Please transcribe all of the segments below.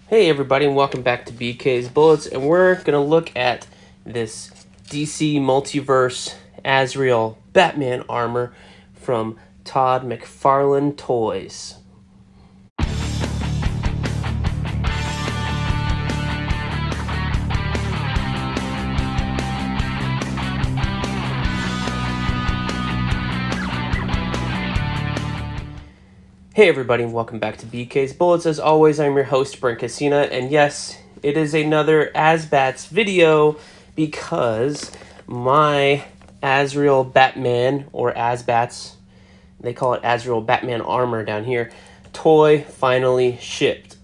Hey everybody, and welcome back to BK's Bullets, and we're gonna look at this DC Multiverse Azrael Batman armor from McFarlane Toys. Hey everybody, and welcome back to BK's Bullets. As always, I'm your host, Brent, and yes, it is another Azbats video because my Azrael Batman, or Azbats, they call it Azrael Batman armor down here, toy finally shipped.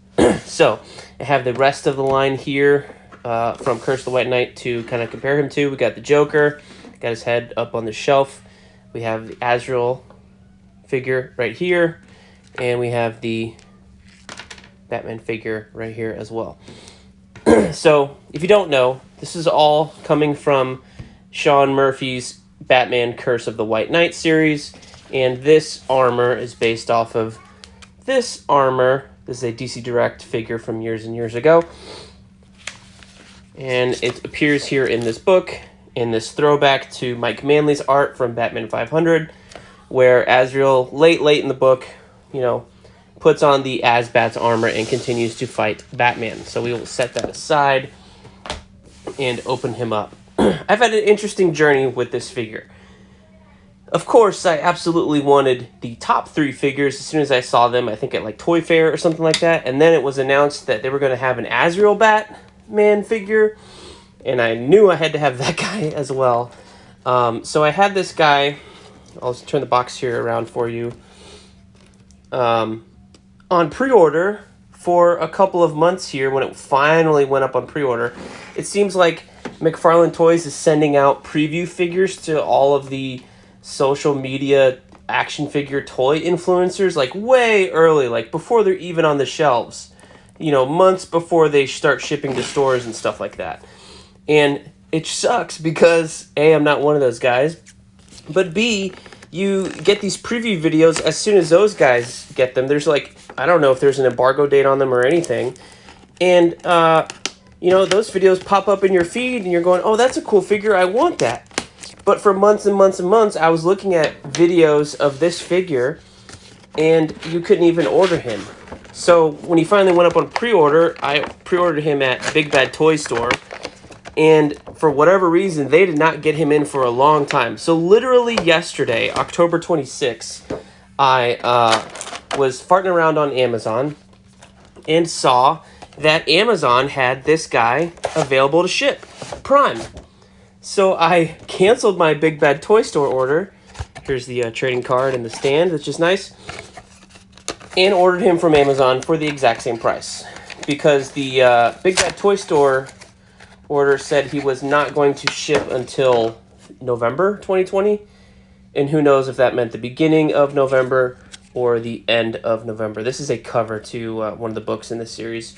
So, I have the rest of the line here from Curse of the White Knight to kind of compare him to. We got the Joker, got his head up on the shelf. We have the Azrael figure right here. And we have the Batman figure right here as well. So, if you don't know, this is all coming from Sean Murphy's Batman Curse of the White Knight series. And this armor is based off of this armor. This is a DC Direct figure from years and years ago. And it appears here in this book, in this throwback to Mike Manley's art from Batman 500, where Azrael, late in the book, puts on the Azbats armor and continues to fight Batman. So we will set that aside and open him up. I've had an interesting journey with this figure. Of course, I absolutely wanted the top 3 figures as soon as I saw them, I think at like Toy Fair or something like that. And then it was announced that they were going to have an Azrael Batman figure. And I knew I had to have that guy as well. So I had this guy. I'll just turn the box here around for you. On pre-order for a couple of months here when it finally went up on pre-order. It seems like McFarlane Toys is sending out preview figures to all of the social media action figure toy influencers like way early, like before they're even on the shelves, months before they start shipping to stores and stuff like that. And it sucks because A, I'm not one of those guys, but B, you get these preview videos as soon as those guys get them. There's like, I don't know if there's an embargo date on them or anything. And, those videos pop up in your feed and you're going, oh, that's a cool figure. I want that. But for months and months and months, I was looking at videos of this figure and you couldn't even order him. So when he finally went up on pre-order, I pre-ordered him at Big Bad Toy Store. And for whatever reason, they did not get him in for a long time. So literally yesterday, October 26th, I was farting around on Amazon and saw that Amazon had this guy available to ship, Prime. So I canceled my Big Bad Toy Store order. Here's the trading card and the stand, which is nice. And ordered him from Amazon for the exact same price. Because the Big Bad Toy Store order said he was not going to ship until November 2020, and who knows if that meant the beginning of November or the end of November. This is a cover to one of the books in this series.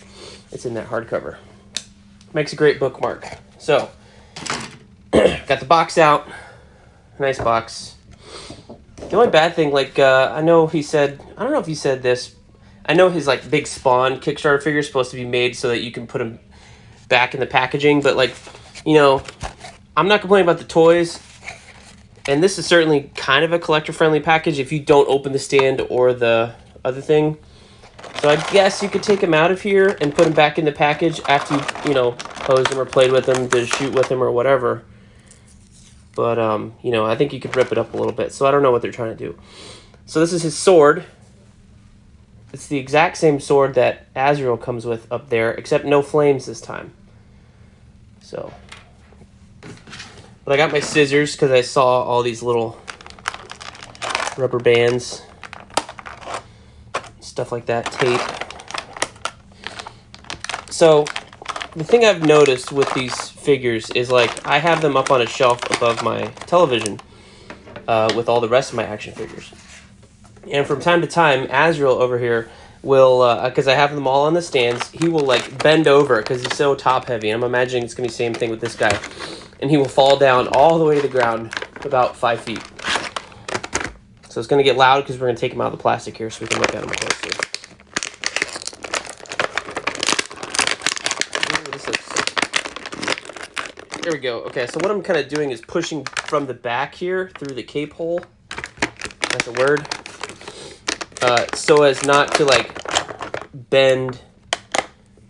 It's in that hardcover. Makes a great bookmark. So, got the box out. Nice box. The only bad thing, I know he said, I don't know if he said this, I know his big Spawn Kickstarter figure is supposed to be made so that you can put him back in the packaging, but I'm not complaining about the toys, and this is certainly kind of a collector-friendly package if you don't open the stand or the other thing. So I guess you could take him out of here and put him back in the package after you posed him or played with him, did a shoot with him or whatever. But I think you could rip it up a little bit, so I don't know what they're trying to do. So this is his sword. It's the exact same sword that Azrael comes with up there, except no flames this time. So, but I got my scissors because I saw all these little rubber bands, stuff like that, tape. So, the thing I've noticed with these figures is I have them up on a shelf above my television with all the rest of my action figures. And from time to time, Azrael over here will, because I have them all on the stands, he will bend over because he's so top heavy. I'm imagining it's going to be the same thing with this guy. And he will fall down all the way to the ground about 5 feet. So it's going to get loud because we're going to take him out of the plastic here so we can look at him closely. There we go. Okay, so what I'm kind of doing is pushing from the back here through the cape hole. That's a word. So as not to like bend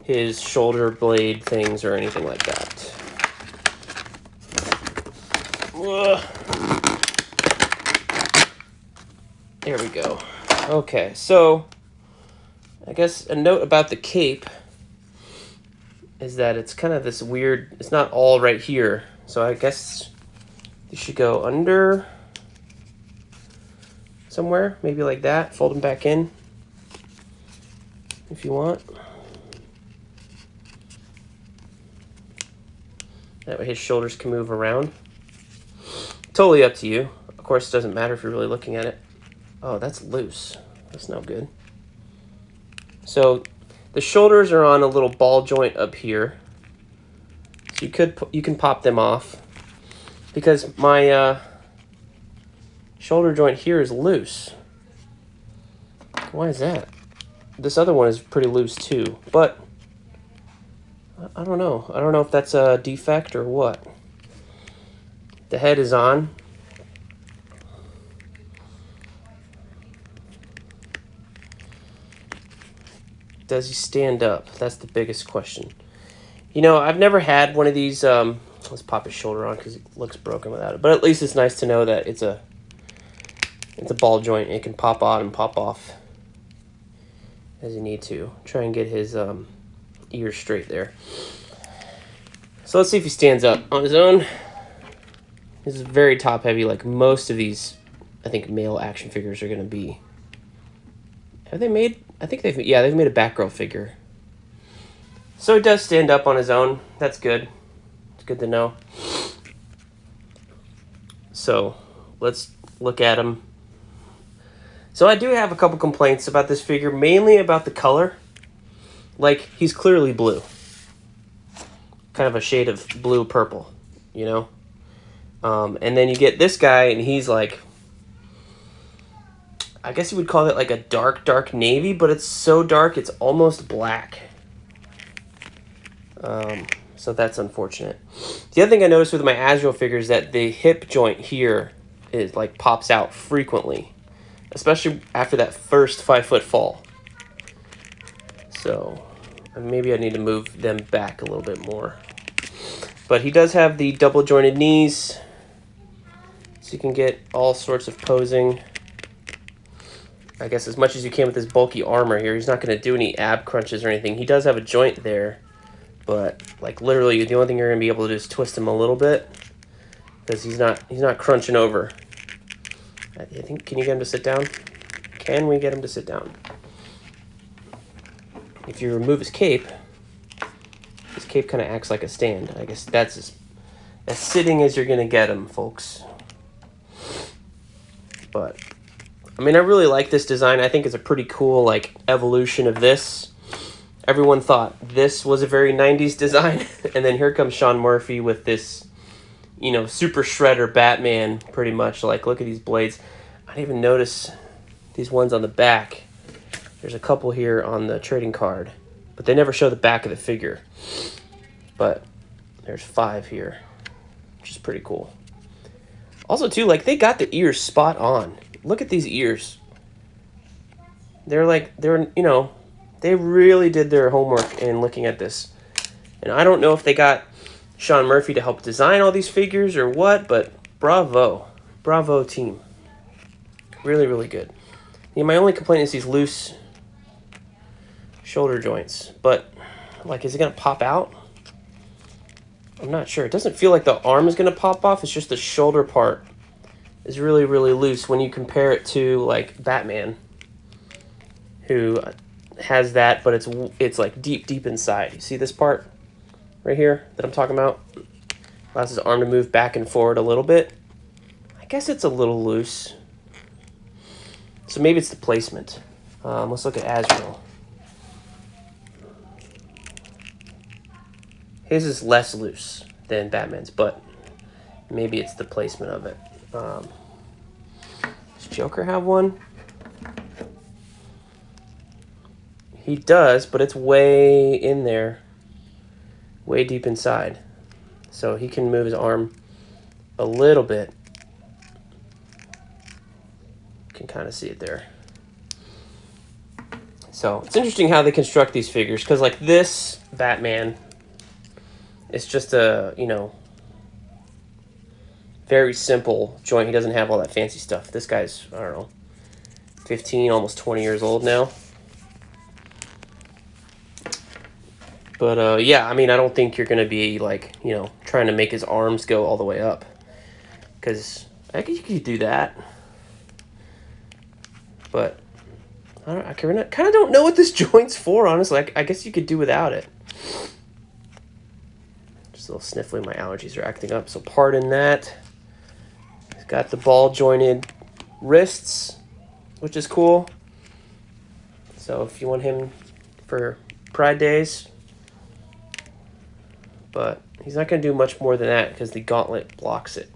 his shoulder blade things or anything like that. Ugh. There we go. Okay, so I guess a note about the cape is that it's kind of this weird, it's not all right here. So I guess you should go under somewhere, maybe like that. Fold them back in if you want. That way his shoulders can move around. Totally up to you. Of course, it doesn't matter if you're really looking at it. Oh, that's loose. That's no good. So the shoulders are on a little ball joint up here. So you can pop them off because my shoulder joint here is loose. Why is that? This other one is pretty loose too, but I don't know. I don't know if that's a defect or what. The head is on. Does he stand up? That's the biggest question. You know, I've never had one of these. Let's pop his shoulder on because it looks broken without it. But at least it's nice to know that it's a ball joint. It can pop on and pop off as you need to. Try and get his ears straight there. So let's see if he stands up on his own. This is very top heavy, like most of these, I think, male action figures are going to be. Have they made? I think they've made a Batgirl figure. So he does stand up on his own. That's good. It's good to know. So let's look at him. So I do have a couple complaints about this figure, mainly about the color. Like, he's clearly blue. Kind of a shade of blue-purple, you know? And then you get this guy, and he's like, I guess you would call it like a dark navy, but it's so dark it's almost black. So that's unfortunate. The other thing I noticed with my Azrael figure is that the hip joint here is like pops out frequently, especially after that first 5-foot fall. So maybe I need to move them back a little bit more. But he does have the double jointed knees, so you can get all sorts of posing. I guess as much as you can with this bulky armor here. He's not going to do any ab crunches or anything. He does have a joint there, but like literally the only thing you're going to be able to do is twist him a little bit because he's not crunching over. I think, can you get him to sit down? Can we get him to sit down? If you remove his cape kind of acts like a stand. I guess that's as sitting as you're going to get him, folks. But I mean, I really like this design. I think it's a pretty cool, like, evolution of this. Everyone thought this was a very 90s design. And then here comes Sean Murphy with this, you know, super shredder Batman, pretty much. Like, look at these blades. I didn't even notice these ones on the back. There's a couple here on the trading card. But they never show the back of the figure. But there's 5 here, which is pretty cool. Also, too, like, they got the ears spot on. Look at these ears. They're, you know, they really did their homework in looking at this. And I don't know if they got Sean Murphy to help design all these figures or what, but bravo. Bravo, team. Really, really good. Yeah, my only complaint is these loose shoulder joints. But, like, is it going to pop out? I'm not sure. It doesn't feel like the arm is going to pop off. It's just the shoulder part is really, really loose when you compare it to, like, Batman, who has that, but it's like deep inside. You see this part right here that I'm talking about? Allows his arm to move back and forward a little bit. I guess it's a little loose. So maybe it's the placement. Let's look at Azrael. His is less loose than Batman's, but maybe it's the placement of it. Does Joker have one? He does, but it's way in there. Way deep inside. So he can move his arm a little bit. You can kind of see it there. So it's interesting how they construct these figures, because like this Batman, it's just a, you know, very simple joint. He doesn't have all that fancy stuff. This guy's, I don't know, 15, almost 20 years old now. But yeah, I mean, I don't think you're going to be like, you know, trying to make his arms go all the way up, because I guess you could do that. But I kind of don't know what this joint's for, honestly. I guess you could do without it. Just a little sniffly. My allergies are acting up, so pardon that. He's got the ball jointed wrists, which is cool. So if you want him for Pride Days, but he's not going to do much more than that because the gauntlet blocks it.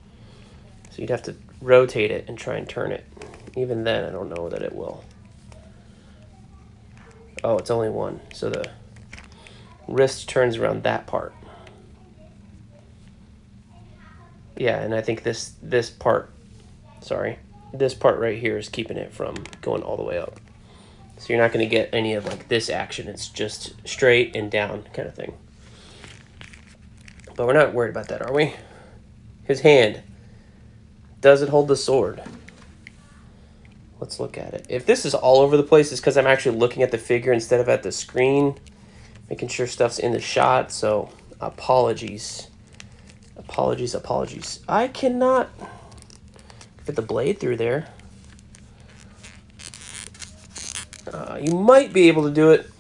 So you'd have to rotate it and try and turn it. Even then, I don't know that it will. Oh, it's only one. So the wrist turns around that part. Yeah, and I think this part, this part right here is keeping it from going all the way up. So you're not going to get any of like this action. It's just straight and down kind of thing. But we're not worried about that, are we? His hand. Does it hold the sword? Let's look at it. If this is all over the place, it's because I'm actually looking at the figure instead of at the screen, making sure stuff's in the shot. So apologies. Apologies. I cannot fit the blade through there. You might be able to do it.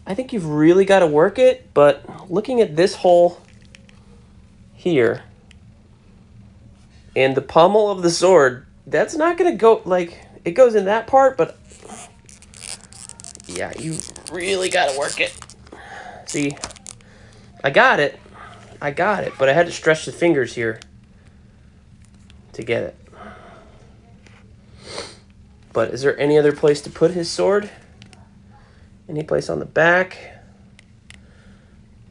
I think you've really got to work it, but looking at this hole here and the pommel of the sword, that's not going to go, like, it goes in that part, but yeah, you really got to work it. See, I got it, but I had to stretch the fingers here to get it. But is there any other place to put his sword? Any place on the back?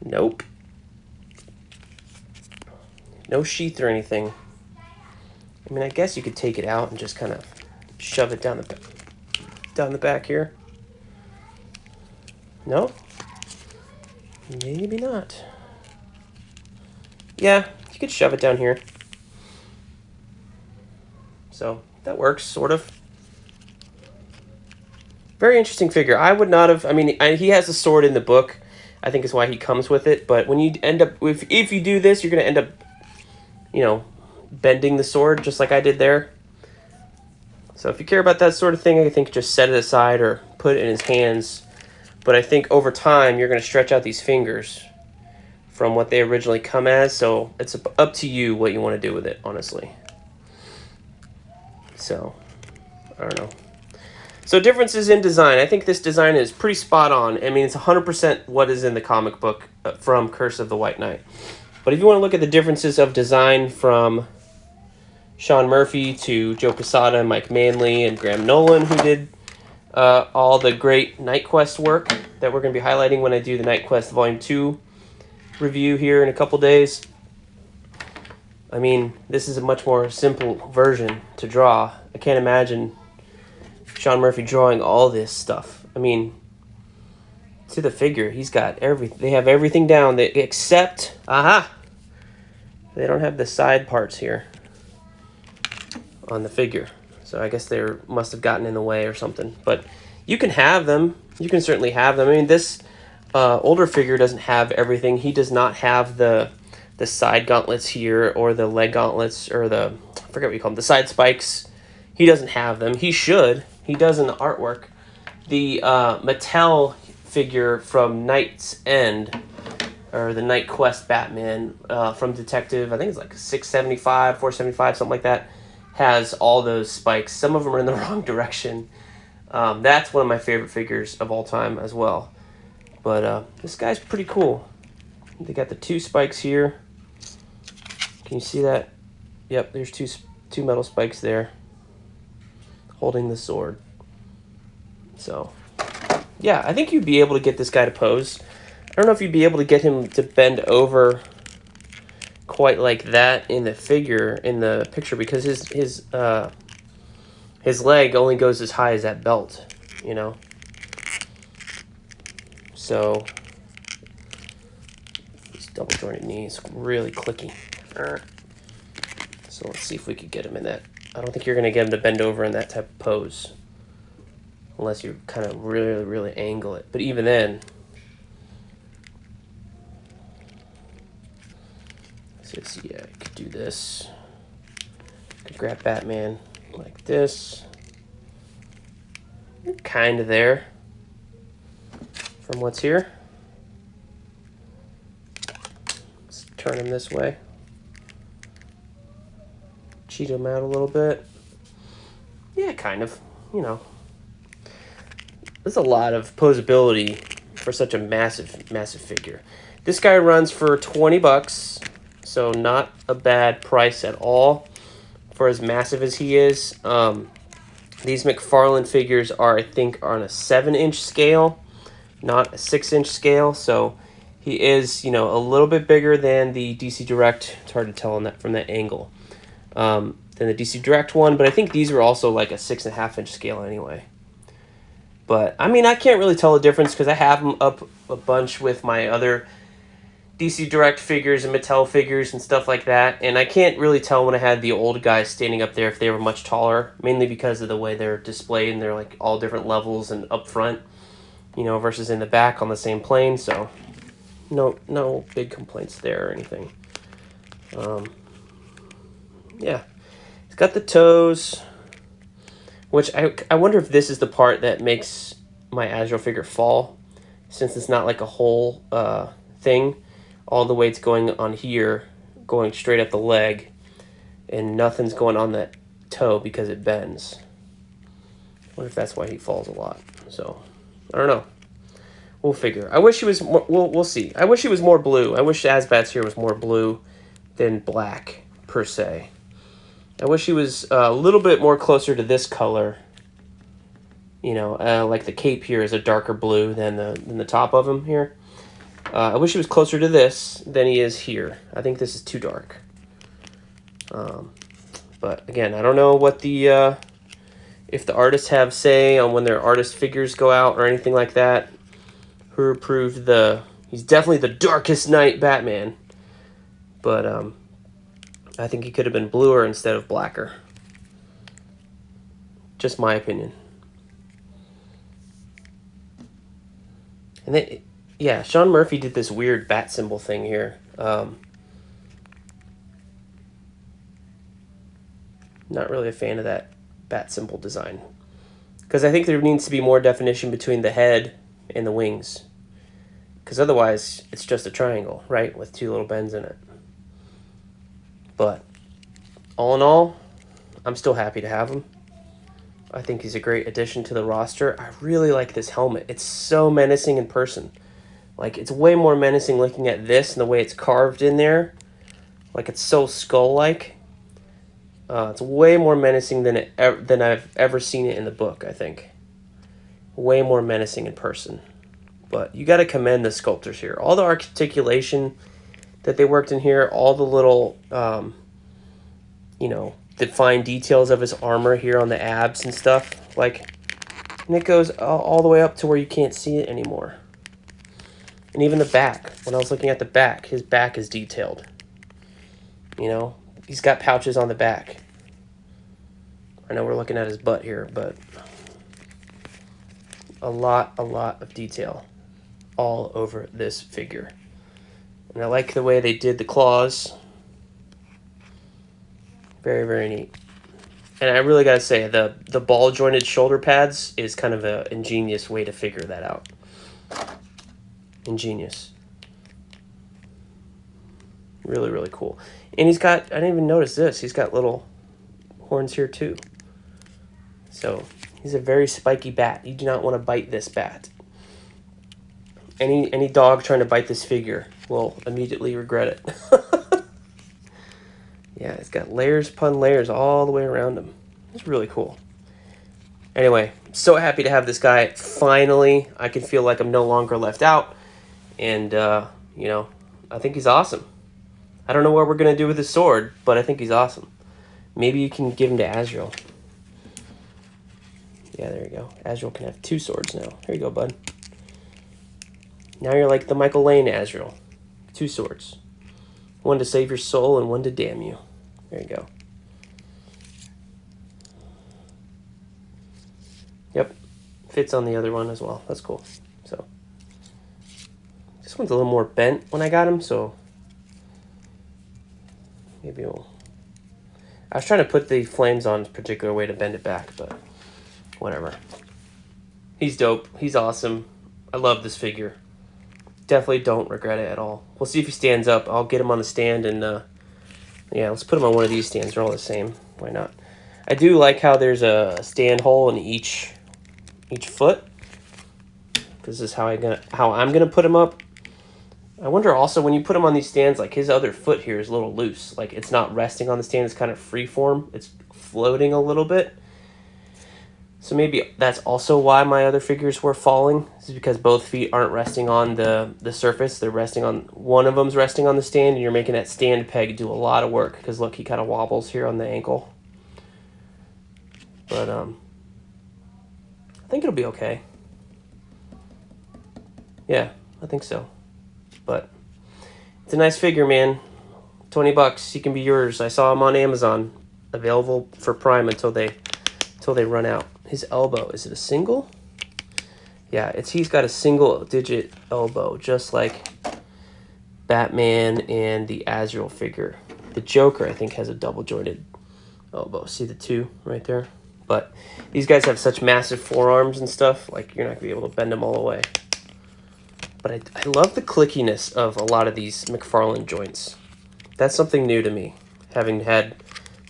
Nope. No sheath or anything. I mean, I guess you could take it out and just kind of shove it down the back here. No? Maybe not. Yeah, you could shove it down here. So that works, sort of. Very interesting figure. I would not have, I mean, he has a sword in the book. I think is why he comes with it. But when you end up, if you do this, you're going to end up, you know, bending the sword just like I did there. So if you care about that sort of thing, I think just set it aside or put it in his hands. But I think over time, you're going to stretch out these fingers from what they originally come as. So it's up to you what you want to do with it, honestly. So, I don't know. So differences in design. I think this design is pretty spot on. I mean, it's 100% what is in the comic book from Curse of the White Knight. But if you want to look at the differences of design from Sean Murphy to Joe Quesada, Mike Manley, and Graham Nolan, who did all the great Night Quest work that we're going to be highlighting when I do the Night Quest Volume 2 review here in a couple days. I mean, this is a much more simple version to draw. I can't imagine Sean Murphy drawing all this stuff. I mean, to the figure, he's got everything. They have everything down, except, they don't have the side parts here on the figure. So I guess they must have gotten in the way or something. But you can have them. You can certainly have them. I mean, this older figure doesn't have everything. He does not have the side gauntlets here, or the leg gauntlets, or I forget what you call them, the side spikes. He doesn't have them. He should. He does in the artwork. The Mattel figure from Night's End, or the Night Quest Batman from Detective, I think it's like 675, 475, something like that, has all those spikes. Some of them are in the wrong direction. That's one of my favorite figures of all time as well. But this guy's pretty cool. They got the two spikes here. Can you see that? Yep, there's two metal spikes there holding the sword. So, yeah, I think you'd be able to get this guy to pose. I don't know if you'd be able to get him to bend over quite like that in the figure, in the picture, because his leg only goes as high as that belt, you know. So these double jointed knees, really clicky. So let's see if we could get him in that. I don't think you're gonna get him to bend over in that type of pose, unless you kind of really angle it. But even then, yeah, I could do this. Could grab Batman like this. You're kind of there from what's here. Let's turn him this way. Cheat him out a little bit. Yeah, kind of. You know, there's a lot of posability for such a massive figure. This guy runs for 20 bucks, so not a bad price at all for as massive as he is. These McFarlane figures are, I think, on a 7-inch scale, not a 6-inch scale. So he is, you know, a little bit bigger than the DC Direct. It's hard to tell on that from that angle. Than the DC Direct one, but I think these are also like a 6.5-inch scale anyway. But I mean, I can't really tell the difference because I have them up a bunch with my other DC Direct figures and Mattel figures and stuff like that, and I can't really tell when I had the old guys standing up there if they were much taller, mainly because of the way they're displayed and they're like all different levels and up front, you know, versus in the back on the same plane. So no big complaints there or anything. Yeah, it's got the toes, which I wonder if this is the part that makes my Azrael figure fall, since it's not like a whole thing. All the weight's going on here, going straight up the leg, and nothing's going on that toe because it bends. I wonder if that's why he falls a lot. So, I don't know. We'll figure. I wish he was more, we'll see. I wish he was more blue. I wish Azbats here was more blue than black, per se. I wish he was a little bit more closer to this color. You know, like the cape here is a darker blue than the top of him here. I wish he was closer to this than he is here. I think this is too dark. But again, I don't know what the if the artists have say on when their artist figures go out or anything like that. Who approved he's definitely the Darkest Knight Batman. But I think he could have been bluer instead of blacker. Just my opinion. And then, yeah, Sean Murphy did this weird bat symbol thing here. Not really a fan of that bat symbol design. Because I think there needs to be more definition between the head and the wings. Because otherwise, it's just a triangle, right? With two little bends in it. But all in all, I'm still happy to have him. I think he's a great addition to the roster. I really like this helmet. It's so menacing in person. Like, it's way more menacing looking at this and the way it's carved in there. Like, it's so skull-like. It's way more menacing than I've ever seen it in the book, I think. Way more menacing in person. But you got to commend the sculptors here. All the articulation that they worked in here, all the little, you know, the fine details of his armor here on the abs and stuff. Like, and it goes all the way up to where you can't see it anymore. And even the back. When I was looking at the back, his back is detailed. You know, he's got pouches on the back. I know we're looking at his butt here, but a lot of detail all over this figure. And I like the way they did the claws. Very, very neat. And I really got to say, the ball-jointed shoulder pads is kind of an ingenious way to figure that out. Ingenious. Really, really cool. And he's got, I didn't even notice this, he's got little horns here too. So, he's a very spiky bat. You do not want to bite this bat. Any dog trying to bite this figure will immediately regret it. Yeah, it's got layers upon layers all the way around him. It's really cool. Anyway, so happy to have this guy. Finally, I can feel like I'm no longer left out. And, you know, I think he's awesome. I don't know what we're going to do with his sword, but I think he's awesome. Maybe you can give him to Azrael. Yeah, there you go. Azrael can have 2 swords now. Here you go, bud. Now you're like the Michael Lane Azrael. 2 swords. One to save your soul and one to damn you. There you go. Yep. Fits on the other one as well. That's cool. So this one's a little more bent when I got him, so maybe we'll... I was trying to put the flames on a particular way to bend it back, but whatever. He's dope. He's awesome. I love this figure. Definitely don't regret it at all. We'll see if he stands up. I'll get him on the stand, and yeah, let's put him on one of these stands. They're all the same. Why not? I do like how there's a stand hole in each foot. This is how I'm gonna put him up. I wonder also, when you put him on these stands, like his other foot here is a little loose. Like it's not resting on the stand. It's kind of free form. It's floating a little bit. So maybe that's also why my other figures were falling. This is because both feet aren't resting on the surface. They're resting on, one of them's resting on the stand, and you're making that stand peg do a lot of work. Because look, he kind of wobbles here on the ankle. But I think it'll be okay. Yeah, I think so. But it's a nice figure, man. $20, he can be yours. I saw him on Amazon, available for Prime until they run out. His elbow, is it a single? Yeah, he's got a single digit elbow, just like Batman and the Azrael figure. The Joker, I think, has a double jointed elbow. See the 2 right there? But these guys have such massive forearms and stuff, like you're not gonna be able to bend them all the way. But I love the clickiness of a lot of these McFarlane joints. That's something new to me, having had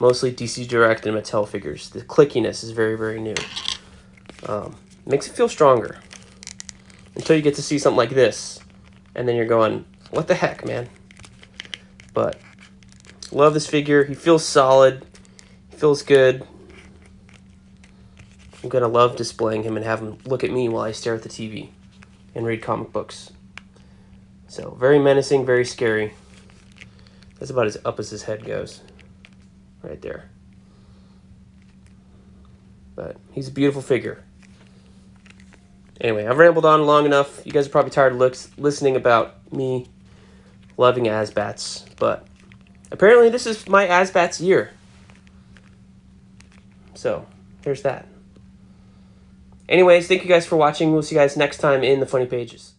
mostly DC Direct and Mattel figures. The clickiness is very, very new. Makes it feel stronger. Until you get to see something like this, and then you're going, what the heck, man? But love this figure. He feels solid. He feels good. I'm going to love displaying him and have him look at me while I stare at the TV and read comic books. So, very menacing, very scary. That's about as up as his head goes. Right there. But he's a beautiful figure. Anyway, I've rambled on long enough. You guys are probably tired of listening about me loving Azbats. But apparently this is my Azbats year. So, there's that. Anyways, thank you guys for watching. We'll see you guys next time in the Funny Pages.